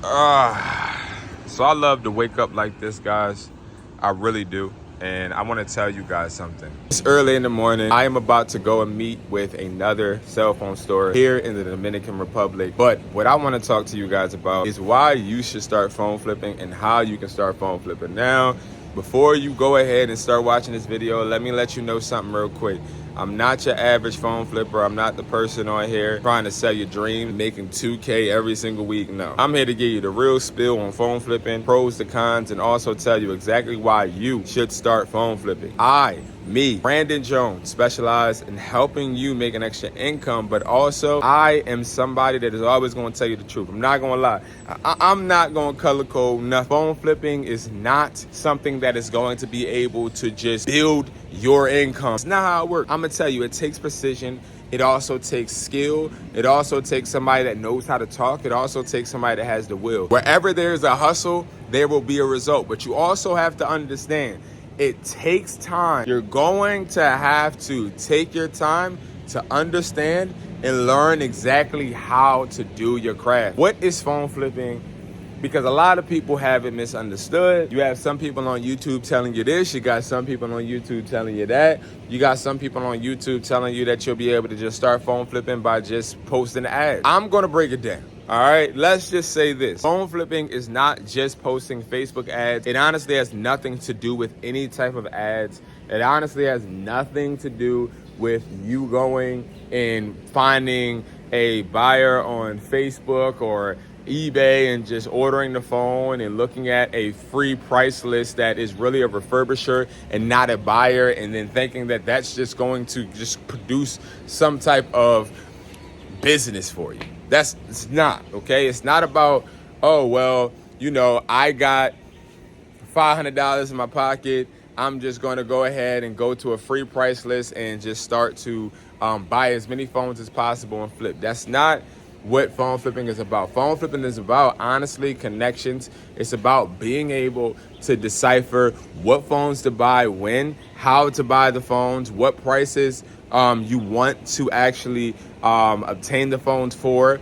So I love to wake up like this, guys. I really do. And I want to tell you guys something. It's early in the morning. I am about to go and meet with another cell phone store here in the Dominican Republic. But what I want to talk to you guys about is why you should start phone flipping and how you can start phone flipping. Now, before you go ahead and start watching this video, let me let you know something real quick. I'm not your average phone flipper. I'm not the person on here trying to sell your dream, making 2K every single week. No, I'm here to give you the real spill on phone flipping, pros, the cons, and also tell you exactly why you should start phone flipping. Me, Brandon Jones, specialize in helping you make an extra income, but also I am somebody that is always going to tell you the truth. I'm not going to lie. I'm not going to color code nothing. Phone flipping is not something that is going to be able to just build your income. It's not how it works. I'm going to tell you, it takes precision. It also takes skill. It also takes somebody that knows how to talk. It also takes somebody that has the will. Wherever there's a hustle, there will be a result. But you also have to understand, it takes time. You're going to have to take your time to understand and learn exactly how to do your craft. What is phone flipping? Because a lot of people have it misunderstood. You have some people on YouTube telling you this. You got some people on YouTube telling you that. You got some people on YouTube telling you that you'll be able to just start phone flipping by just posting ads. I'm going to break it down. All right, let's just say this. Phone flipping is not just posting Facebook ads. It honestly has nothing to do with any type of ads. It honestly has nothing to do with you going and finding a buyer on Facebook or eBay and just ordering the phone and looking at a free price list that is really a refurbisher and not a buyer, and then thinking that that's just going to just produce some type of business for you. It's not, okay? It's not about, oh, well, you know, I got $500 in my pocket. I'm just going to go ahead and go to a free price list and just start to buy as many phones as possible and flip. That's not what phone flipping is about. Phone flipping is about, honestly, connections. It's about being able to decipher what phones to buy, when, how to buy the phones, what prices you want to actually obtain the phones for,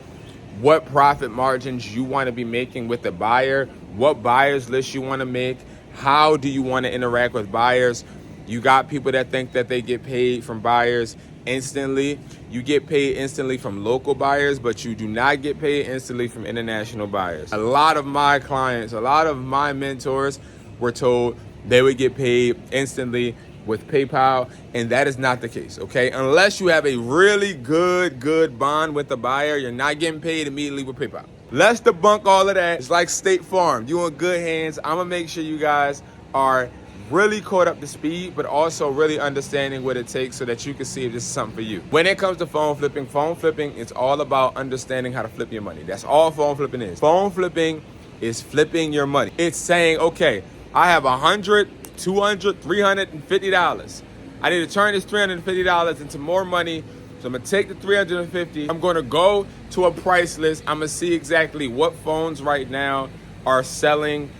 what profit margins you want to be making with the buyer, what buyers list you want to make, how do you want to interact with buyers. You got people that think that they get paid from buyers instantly. You get paid instantly from local buyers, but you do not get paid instantly from international buyers. A lot of my clients, a lot of my mentors were told they would get paid instantly with PayPal, and that is not the case, okay? Unless you have a really good bond with the buyer, you're not getting paid immediately with PayPal. Let's debunk all of that. It's like State Farm. You're in good hands. I'm gonna make sure you guys are really caught up to speed, but also really understanding what it takes so that you can see if this is something for you. When it comes to phone flipping is all about understanding how to flip your money. That's all phone flipping is. Phone flipping is flipping your money. It's saying, okay, I have $100, $200, $350. I need to turn this $350 into more money. So I'm gonna take the $350. I'm gonna go to a price list. I'm gonna see exactly what phones right now are selling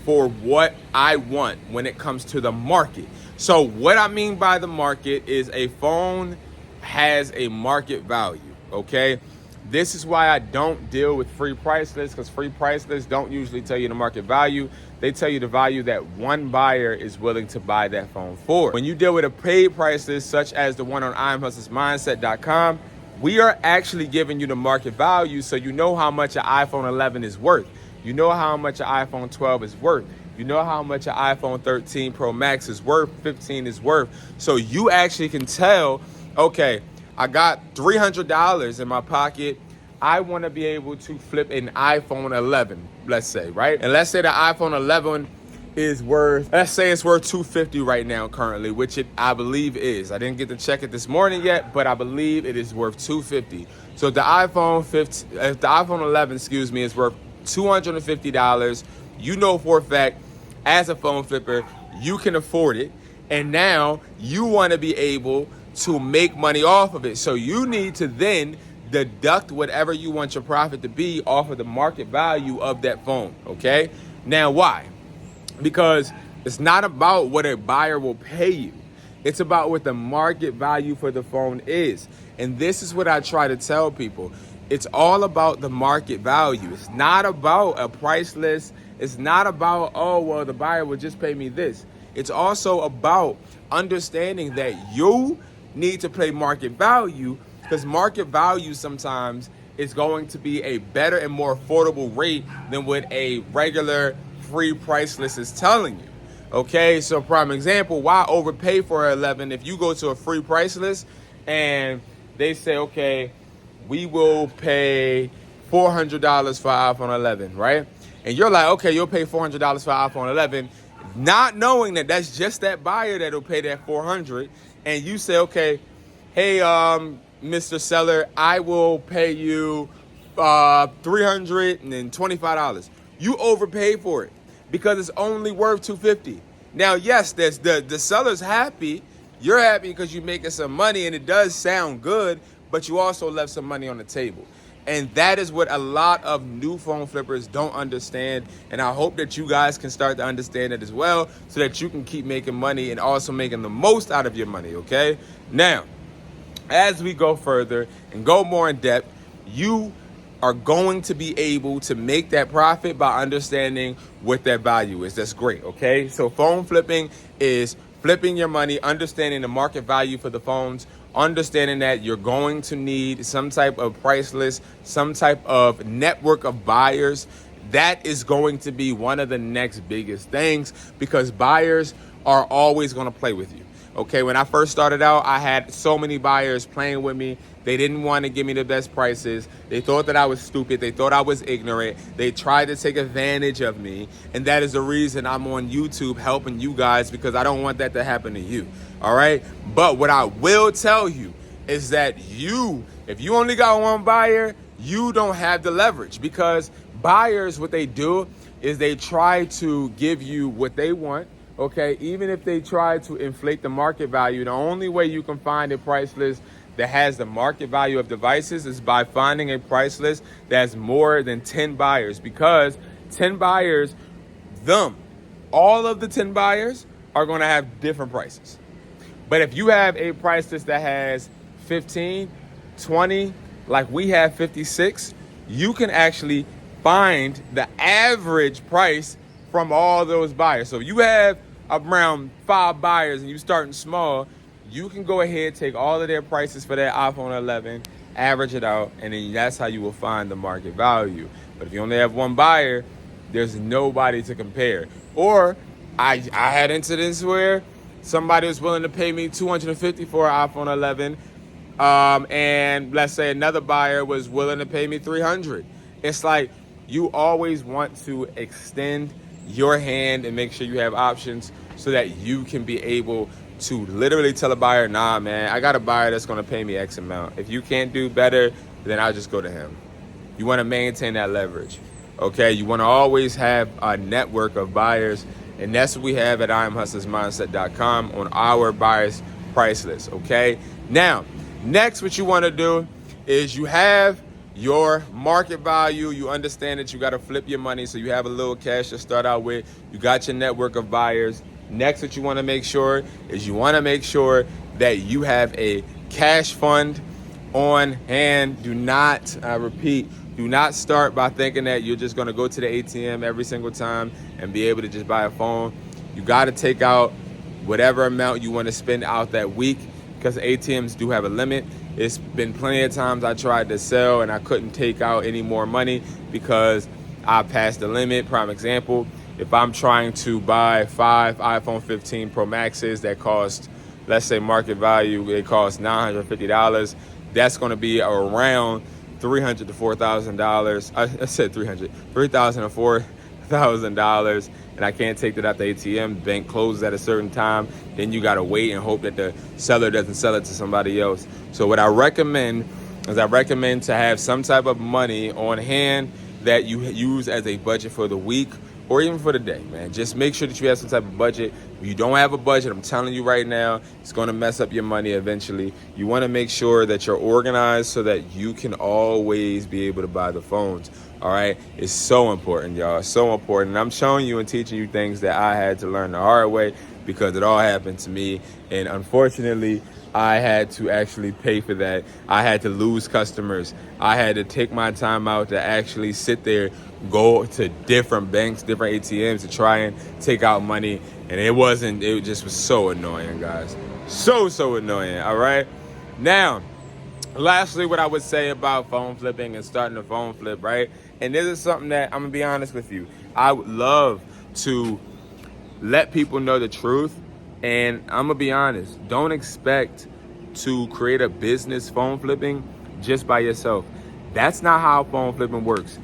for what I want when it comes to the market. So what I mean by the market is a phone has a market value, okay? This is why I don't deal with free price lists, because free price lists don't usually tell you the market value. They tell you the value that one buyer is willing to buy that phone for. When you deal with a paid price list, such as the one on IamHustlersMindset.com, we are actually giving you the market value so you know how much an iPhone 11 is worth. You know how much an iPhone 12 is worth. You know how much an iPhone 13 Pro Max is worth, 15 is worth. So you actually can tell, okay, I got $300 in my pocket. I want to be able to flip an iPhone 11, let's say, right? And let's say the iPhone 11 is worth, let's say it's worth $250 right now currently, which I believe is. I didn't get to check it this morning yet, but I believe it is worth $250. So if the iPhone 11, is worth $250, you know for a fact, as a phone flipper, you can afford it. And now you want to be able to make money off of it. So you need to then deduct whatever you want your profit to be off of the market value of that phone, okay? Now, why? Because it's not about what a buyer will pay you. It's about what the market value for the phone is. And this is what I try to tell people. It's all about the market value. It's not about a price list. It's not about, oh, well, the buyer will just pay me this. It's also about understanding that you need to play market value, because market value sometimes is going to be a better and more affordable rate than what a regular free price list is telling you. Okay, so prime example, why overpay for 11 if you go to a free price list and they say, okay, we will pay $400 for iPhone 11, right? And you're like, okay, you'll pay $400 for iPhone 11, not knowing that that's just that buyer that'll pay that $400. And you say, okay, hey, Mr. Seller, I will pay you $325. You overpay for it because it's only worth $250. Now, yes, there's the seller's happy. You're happy because you're making some money, and it does sound good, but you also left some money on the table. And that is what a lot of new phone flippers don't understand. And I hope that you guys can start to understand it as well, so that you can keep making money and also making the most out of your money, okay? Now, as we go further and go more in depth, you are going to be able to make that profit by understanding what that value is. That's great, okay? So phone flipping is flipping your money, understanding the market value for the phones, understanding that you're going to need some type of price list, some type of network of buyers. That is going to be one of the next biggest things, because buyers are always going to play with you. Okay, when I first started out, I had so many buyers playing with me. They didn't want to give me the best prices. They thought that I was stupid. They thought I was ignorant. They tried to take advantage of me. And that is the reason I'm on YouTube helping you guys, because I don't want that to happen to you. All right. But what I will tell you is that if you only got one buyer, you don't have the leverage, because buyers, what they do is they try to give you what they want. Okay, even if they try to inflate the market value, the only way you can find a price list that has the market value of devices is by finding a price list that's more than 10 buyers, because 10 buyers, all of the 10 buyers are going to have different prices. But if you have a price list that has 15, 20, like we have 56, you can actually find the average price from all those buyers. So you have around 5 buyers and you starting small, you can go ahead, take all of their prices for that iPhone 11, average it out, and then that's how you will find the market value. But if you only have one buyer, there's nobody to compare. Or I had incidents where somebody was willing to pay me $250 for an iPhone 11, and let's say another buyer was willing to pay me $300. It's like, you always want to extend your hand and make sure you have options, so that you can be able to literally tell a buyer, nah, man, I got a buyer that's going to pay me X amount. If you can't do better, then I'll just go to him. You want to maintain that leverage. Okay, you want to always have a network of buyers, and that's what we have at IamHustlersMindset.com on our buyers price list. Okay, now next, what you want to do is you have your market value. You understand that you got to flip your money, so you have a little cash to start out with. You got your network of buyers. Next, what you want to make sure is you want to make sure that you have a cash fund on hand. Do not, I repeat, do not start by thinking that you're just going to go to the ATM every single time and be able to just buy a phone. You got to take out whatever amount you want to spend out that week, because ATMs do have a limit. It's been plenty of times I tried to sell and I couldn't take out any more money because I passed the limit. Prime example, if I'm trying to buy 5 iPhone 15 Pro Maxes that cost, let's say market value, it costs $950, that's going to be around $300 to $4,000. I said $300, $3,000 to $4,000, and I can't take that out the ATM. The bank closes at a certain time. Then you got to wait and hope that the seller doesn't sell it to somebody else. So what I recommend is to have some type of money on hand that you use as a budget for the week or even for the day, man. Just make sure that you have some type of budget. If you don't have a budget, I'm telling you right now, it's going to mess up your money eventually. You want to make sure that you're organized so that you can always be able to buy the phones. All right, it's so important, y'all. It's so important. And I'm showing you and teaching you things that I had to learn the hard way, because it all happened to me. And unfortunately, I had to actually pay for that. I had to lose customers. I had to take my time out to actually sit there, go to different banks, different ATMs to try and take out money. And it just was so annoying, guys. So annoying, all right? Now, lastly, what I would say about phone flipping and starting a phone flip, right? And this is something that I'm gonna be honest with you. I would love to let people know the truth. And I'm gonna be honest, don't expect to create a business phone flipping just by yourself. That's not how phone flipping works.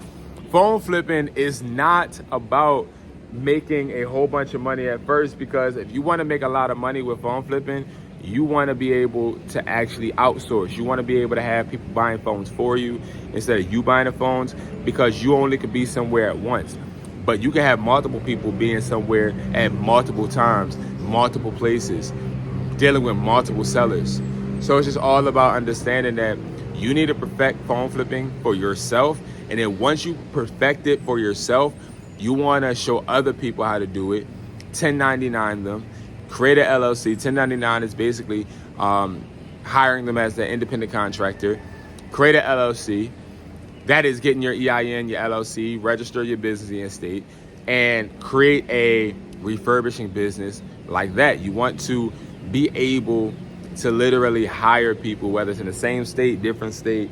Phone flipping is not about making a whole bunch of money at first, because if you want to make a lot of money with phone flipping, you want to be able to actually outsource. You want to be able to have people buying phones for you instead of you buying the phones, because you only could be somewhere at once. But you can have multiple people being somewhere at multiple times, multiple places, dealing with multiple sellers. So it's just all about understanding that you need to perfect phone flipping for yourself. And then once you perfect it for yourself, you want to show other people how to do it, 1099 them, create an LLC. 1099 is basically hiring them as the independent contractor. Create an LLC. That is getting your EIN, your LLC, register your business in your state, and create a refurbishing business like that. You want to be able to literally hire people, whether it's in the same state, different state,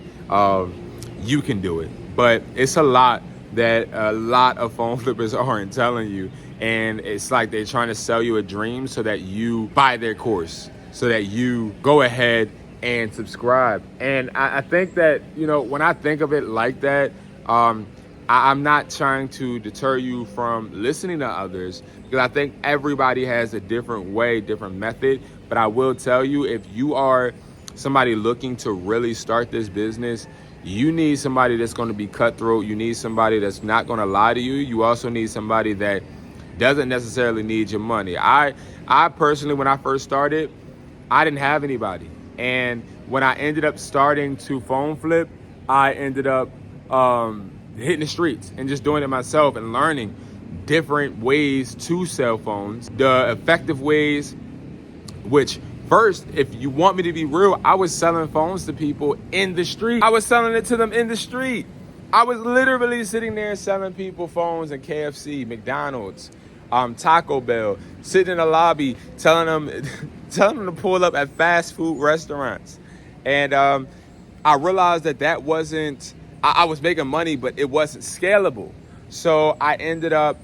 you can do it. But it's a lot that a lot of phone flippers aren't telling you. And it's like they're trying to sell you a dream so that you buy their course, so that you go ahead and subscribe. And I think that, you know, when I think of it like that, I'm not trying to deter you from listening to others, because I think everybody has a different way, different method. But I will tell you, if you are somebody looking to really start this business, you need somebody that's going to be cutthroat. You need somebody that's not going to lie to you. You also need somebody that doesn't necessarily need your money. I personally, when I first started, I didn't have anybody. And when I ended up starting to phone flip, I ended up hitting the streets and just doing it myself and learning different ways to sell phones, the effective ways, which first, if you want me to be real, I was selling phones to people in the street. I was selling it to them in the street. I was literally sitting there selling people phones in KFC, McDonald's, Taco Bell, sitting in the lobby, telling them to pull up at fast food restaurants. And I realized that wasn't, I was making money, but it wasn't scalable. So I ended up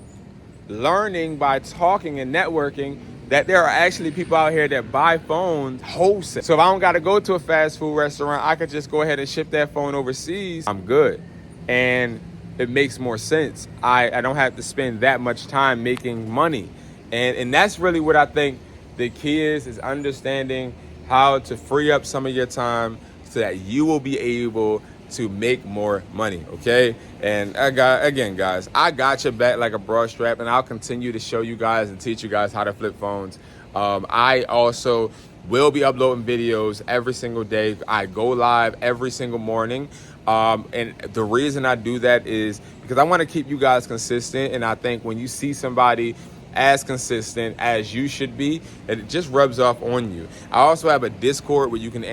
learning by talking and networking that there are actually people out here that buy phones wholesale. So if I don't got to go to a fast food restaurant, I could just go ahead and ship that phone overseas. I'm good. And it makes more sense. I don't have to spend that much time making money. And that's really what I think the key is understanding how to free up some of your time so that you will be able to make more money, okay? And again, guys, I got your back like a broad strap, and I'll continue to show you guys and teach you guys how to flip phones. I also will be uploading videos every single day. I go live every single morning. And the reason I do that is because I want to keep you guys consistent. And I think when you see somebody as consistent as you should be, it just rubs off on you. I also have a Discord where you can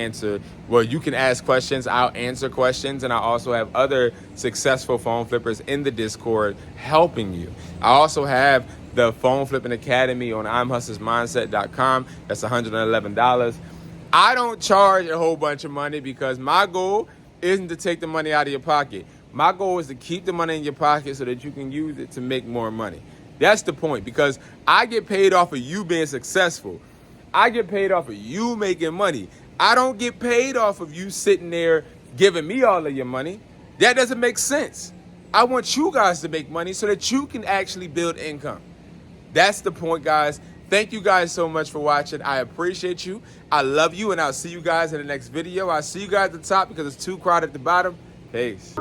ask questions. I'll answer questions. And I also have other successful phone flippers in the Discord helping you. I also have the Phone Flipping Academy on I'mHustlersMindset.com. That's $111. I don't charge a whole bunch of money because my goal isn't to take the money out of your pocket. My goal is to keep the money in your pocket so that you can use it to make more money. That's the point, because I get paid off of you being successful. I get paid off of you making money. I don't get paid off of you sitting there giving me all of your money. That doesn't make sense. I want you guys to make money so that you can actually build income. That's the point, guys. Thank you guys so much for watching. I appreciate you. I love you, and I'll see you guys in the next video. I'll see you guys at the top because it's too crowded at the bottom. Peace.